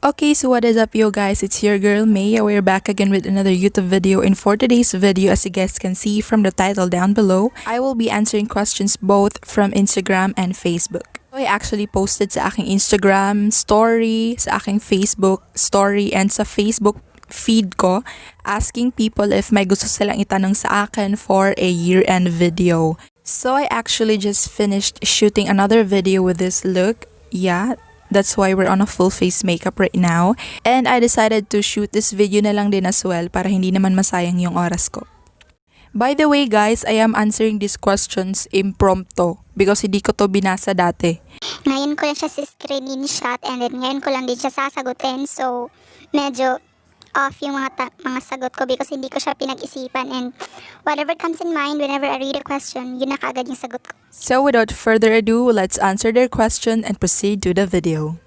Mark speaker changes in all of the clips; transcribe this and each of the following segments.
Speaker 1: Okay, so what is up, yo guys? It's your girl Maeia. We're back again with another YouTube video, and for today's video, as you guys can see from the title down below, I will be answering questions both from Instagram and Facebook. So I actually posted sa aking Instagram story, sa aking Facebook story, and sa Facebook feed ko, asking people if may gusto silang itanong sa akin for a year-end video. So I actually just finished shooting another video with this look. Yeah, that's why we're on a full face makeup right now. And I decided to shoot this video na lang din as well para hindi naman masayang yung oras ko. By the way guys, I am answering these questions impromptu because hindi ko to binasa dati.
Speaker 2: Ngayon ko lang siya screenshot and then ngayon ko lang din siya sasagutin. So, medyo off yung mga sagot ko because hindi ko siya pinag-isipan, and whatever comes in mind whenever I read a question, yun na kaagad yung sagot ko.
Speaker 1: So without further ado, let's answer their question and proceed to the video.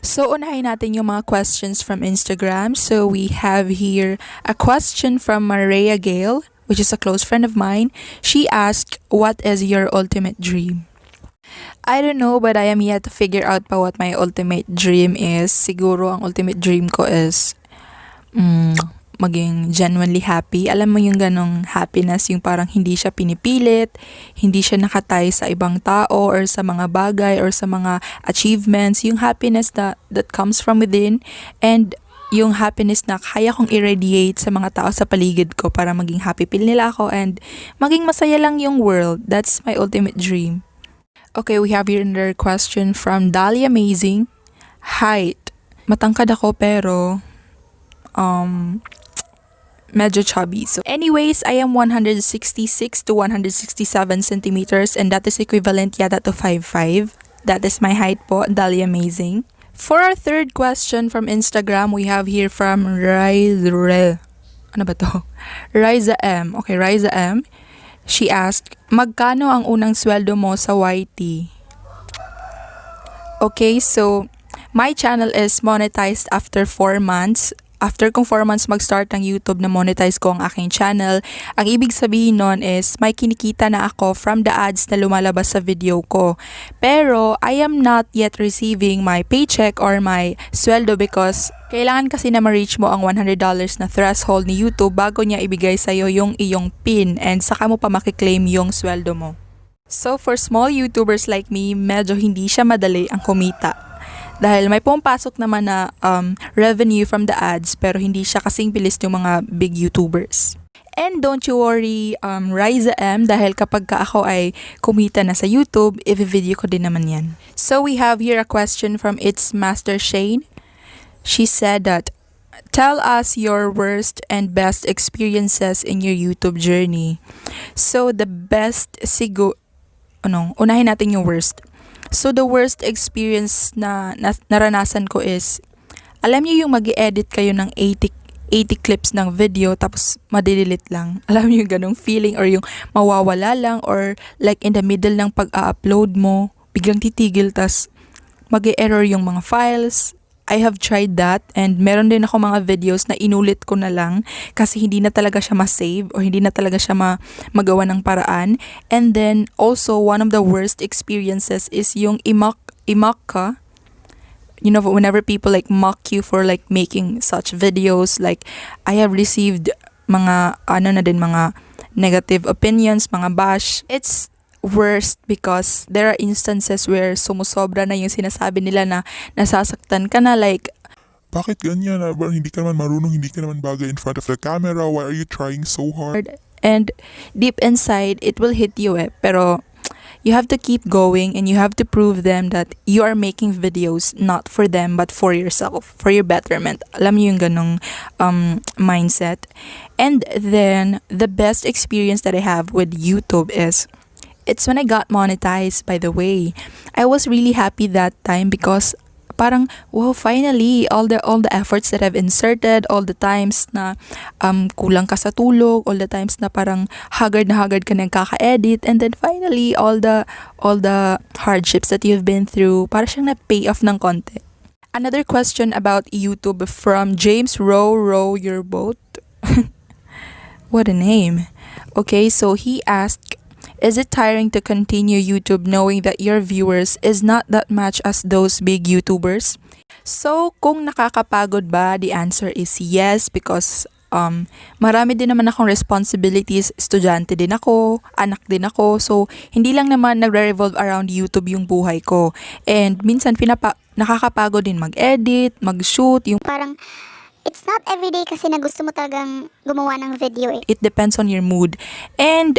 Speaker 1: So unahin natin yung mga questions from Instagram. So we have here a question from Maeia Gale, which is a close friend of mine. She asked, what is your ultimate dream? I don't know, but I am yet to figure out pa what my ultimate dream is. Siguro ang ultimate dream ko is maging genuinely happy. Alam mo yung ganong happiness, yung parang hindi siya pinipilit, hindi siya nakatay sa ibang tao or sa mga bagay or sa mga achievements. Yung happiness that comes from within, and yung happiness na kaya kong irradiate sa mga tao sa paligid ko para maging happy feel nila ako and maging masaya lang yung world. That's my ultimate dream. Okay, we have here another question from Dahlia Amazing. Height. Matangkad ako pero medyo chubby. So anyways, I am 166 to 167 centimeters, and that is equivalent yata to 5'5". That is my height po, Dahlia Amazing. For our third question from Instagram, we have here from Ano ba to? Riza M. Okay, Riza M. She asked, magkano ang unang sweldo mo sa YT? Okay, so my channel is monetized after 4 months. After kong 4 months mag-start ng YouTube na monetize ko ang aking channel, ang ibig sabihin nun is may kinikita na ako from the ads na lumalabas sa video ko. Pero I am not yet receiving my paycheck or my sweldo because kailangan kasi na ma-reach mo ang $100 na threshold ni YouTube bago niya ibigay sa'yo yung iyong PIN and saka mo pa makiklaim yung sweldo mo. So for small YouTubers like me, medyo hindi siya madali ang kumita. Dahil may pumapasok naman na revenue from the ads pero hindi siya kasing bilis ng mga big YouTubers. And don't you worry, Riza M, dahil kapag ka ako ay kumita na sa YouTube, i-video ko din naman yan. So we have here a question from It's Master Shane. She said that, tell us your worst and best experiences in your YouTube journey. So the best unahin natin yung worst. So the worst experience na naranasan ko is, alam niyo yung mag-edit kayo ng 80 clips ng video tapos madelete lang. Alam niyo yung ganong feeling, or yung mawawala lang, or like in the middle ng pag-upload mo, biglang titigil tas mag-error yung mga files. I have tried that, and meron din ako mga videos na inulit ko na lang kasi hindi na talaga siya ma-save or hindi na talaga siya magawa ng paraan. And then also one of the worst experiences is yung i-mock ka. You know, whenever people like mock you for like making such videos, like I have received mga mga negative opinions, mga bash. It's worst because there are instances where sumusobra na yung sinasabi nila na nasasaktan ka na, like,
Speaker 3: bakit ganyan? Hindi ka naman marunong, hindi ka naman bagay in front of the camera, why are you trying so hard?
Speaker 1: And deep inside, it will hit you pero you have to keep going and you have to prove them that you are making videos not for them but for yourself, for your betterment. Alam niyo yung ganong mindset. And then the best experience that I have with YouTube is, it's when I got monetized, by the way. I was really happy that time because parang, wow, finally, all the efforts that I've inserted, all the times na kulang ka sa tulog, all the times na parang haggard ka na kaka-edit, and then finally, all the hardships that you've been through, parang siyang na-pay off ng konti. Another question about YouTube from James Row Your Boat. What a name. Okay, so he asked, is it tiring to continue YouTube knowing that your viewers is not that much as those big YouTubers? So, kung nakakapagod ba, the answer is yes because marami din naman akong responsibilities, estudyante din ako, anak din ako, so hindi lang naman nagre-revolve around YouTube yung buhay ko. And minsan nakakapagod din mag-edit, mag-shoot, yung
Speaker 2: Parang, it's not everyday kasi na gusto mo talagang gumawa ng video eh.
Speaker 1: it depends on your mood. And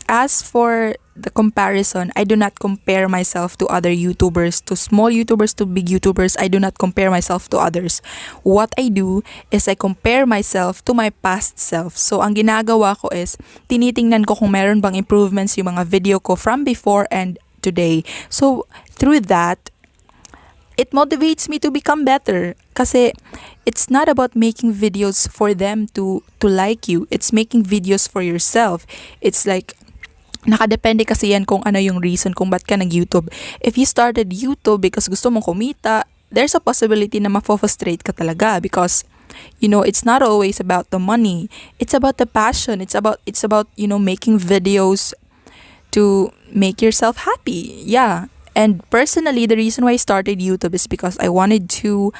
Speaker 1: as for the comparison, I do not compare myself to other YouTubers, to small YouTubers, to big YouTubers. I do not compare myself to others. What I do is I compare myself to my past self. So, ang ginagawa ko is, tinitingnan ko kung meron bang improvements yung mga video ko from before and today. So, through that, it motivates me to become better. Kasi, it's not about making videos for them to like you. It's making videos for yourself. It's like, nakadepende kasi yan kung ano yung reason kung ba't ka nag-YouTube. If you started YouTube because gusto mong kumita, there's a possibility na ma-frustrate ka talaga because, you know, it's not always about the money. It's about the passion. It's about making videos to make yourself happy. Yeah. And personally, the reason why I started YouTube is because I wanted to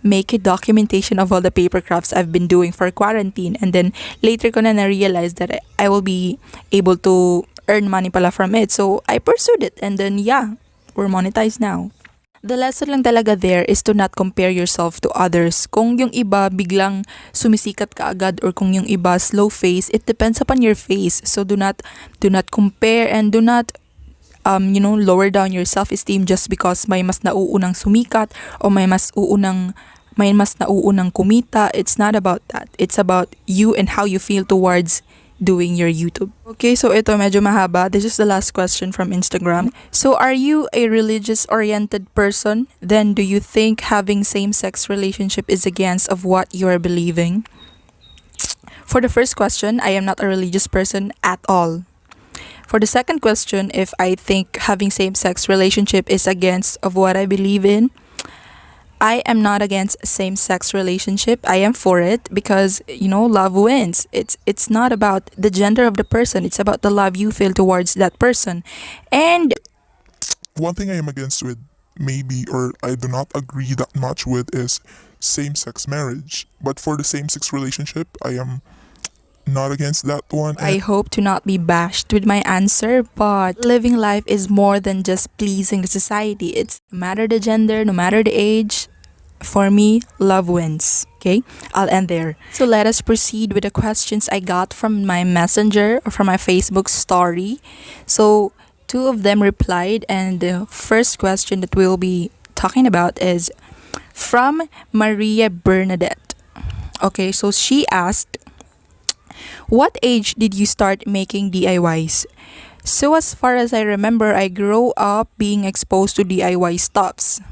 Speaker 1: make a documentation of all the paper crafts I've been doing for quarantine. And then later ko na na-realize that I will be able to earn money pala from it. So, I pursued it. And then, yeah, we're monetized now. The lesson lang talaga there is to not compare yourself to others. Kung yung iba biglang sumisikat ka agad or kung yung iba slow face, it depends upon your face. So, do not compare and do not lower down your self-esteem just because may mas nauunang sumikat o may mas nauunang kumita. It's not about that. It's about you and how you feel towards doing your YouTube. Okay, so ito medyo mahaba. This is the last question from Instagram. So, are you a religious-oriented person? Then, do you think having same-sex relationship is against of what you are believing? For the first question, I am not a religious person at all. For the second question, if I think having same-sex relationship is against of what I believe in, I am not against same-sex relationship. I am for it because, love wins. It's not about the gender of the person. It's about the love you feel towards that person. And
Speaker 3: One thing I am against with maybe or I do not agree that much with is same-sex marriage. But for the same-sex relationship, I am not against that one.
Speaker 1: I hope to not be bashed with my answer, but living life is more than just pleasing the society. It's no matter the gender, no matter the age, for me, love wins. Okay, I'll end there. So let us proceed with the questions I got from my messenger or from my Facebook story. So 2 of them replied, and the first question that we'll be talking about is from Maria Bernadette. Okay, so she asked, what age did you start making DIYs? So as far as I remember, I grew up being exposed to DIY stuffs.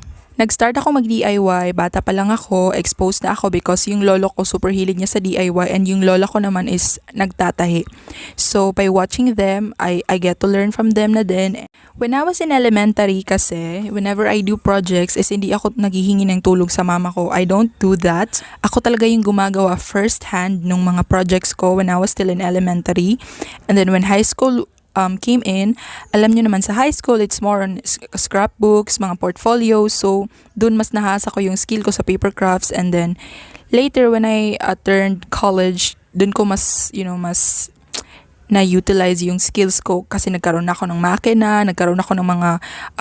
Speaker 1: Nag-start ako mag-DIY, bata pa lang ako, exposed na ako because yung lolo ko super hilig niya sa DIY and yung lola ko naman is nagtatahi. So by watching them, I get to learn from them na din. When I was in elementary kasi, whenever I do projects is hindi ako naghihingi ng tulong sa mama ko. I don't do that. Ako talaga yung gumagawa first hand nung mga projects ko when I was still in elementary. And then when high school came in, alam nyo naman sa high school, it's more on scrapbooks, mga portfolios. So, dun mas nahasa ko yung skill ko sa paper crafts. And then, later when I turned college, dun ko mas na-utilize yung skills ko kasi nagkaroon ako ng makina, nagkaroon ako ng mga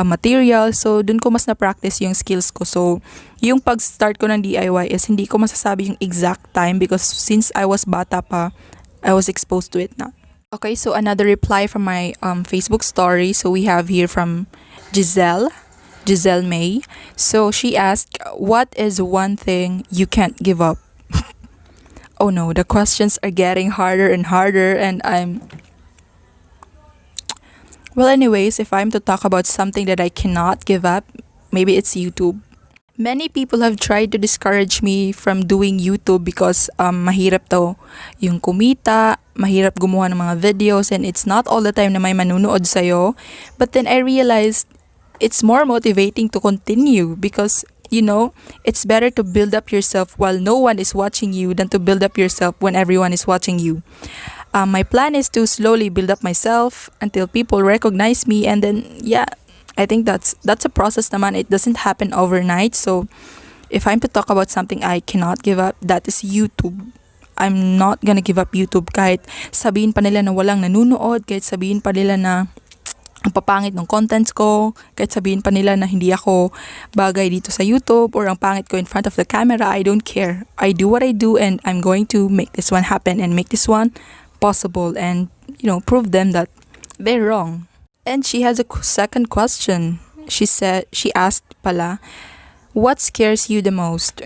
Speaker 1: materials. So, dun ko mas na-practice yung skills ko. So, yung pag-start ko ng DIY is hindi ko masasabi yung exact time because since I was bata pa, I was exposed to it na. Okay, so another reply from my Facebook story. So we have here from Giselle May. So she asked, what is one thing you can't give up? Oh no, the questions are getting harder and harder and well, anyways, if I'm to talk about something that I cannot give up, maybe it's YouTube. Many people have tried to discourage me from doing YouTube because mahirap daw yung kumita, mahirap gumawa ng mga videos, and it's not all the time na may manunood sa'yo. But then I realized it's more motivating to continue because You know, it's better to build up yourself while no one is watching you than to build up yourself when everyone is watching you. My plan is to slowly build up myself until people recognize me, and then yeah, I think that's a process naman. It doesn't happen overnight. So if I'm to talk about something I cannot give up, that is YouTube. I'm not gonna give up YouTube kahit sabihin pa nila na walang nanunood, kahit sabihin pa nila na ang papangit ng contents ko, kahit sabihin pa nila na hindi ako bagay dito sa YouTube or ang pangit ko in front of the camera. I don't care. I do what I do, and I'm going to make this one happen and make this one possible, and prove them that they're wrong. And she has a second question. She asked pala, what scares you the most?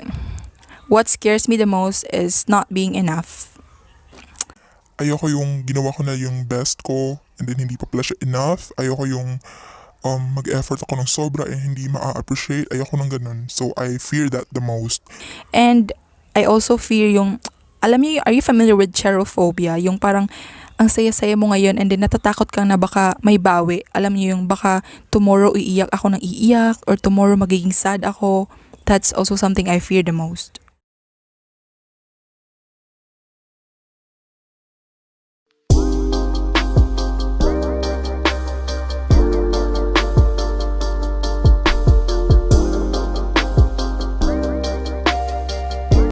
Speaker 1: What scares me the most is not being enough.
Speaker 3: Ayoko yung ginawa ko na yung best ko and then hindi pa pala siya enough. Ayoko yung mag-effort ako ng sobra and hindi ma-appreciate. Ayoko ng ganun. So I fear that the most.
Speaker 1: And I also fear yung, alam niyo, are you familiar with cherophobia? Yung parang ang saya-saya mo ngayon and then natatakot kang na baka may bawi. Alam niyo yung baka tomorrow iiyak ako ng iiyak or tomorrow magiging sad ako. That's also something I fear the most.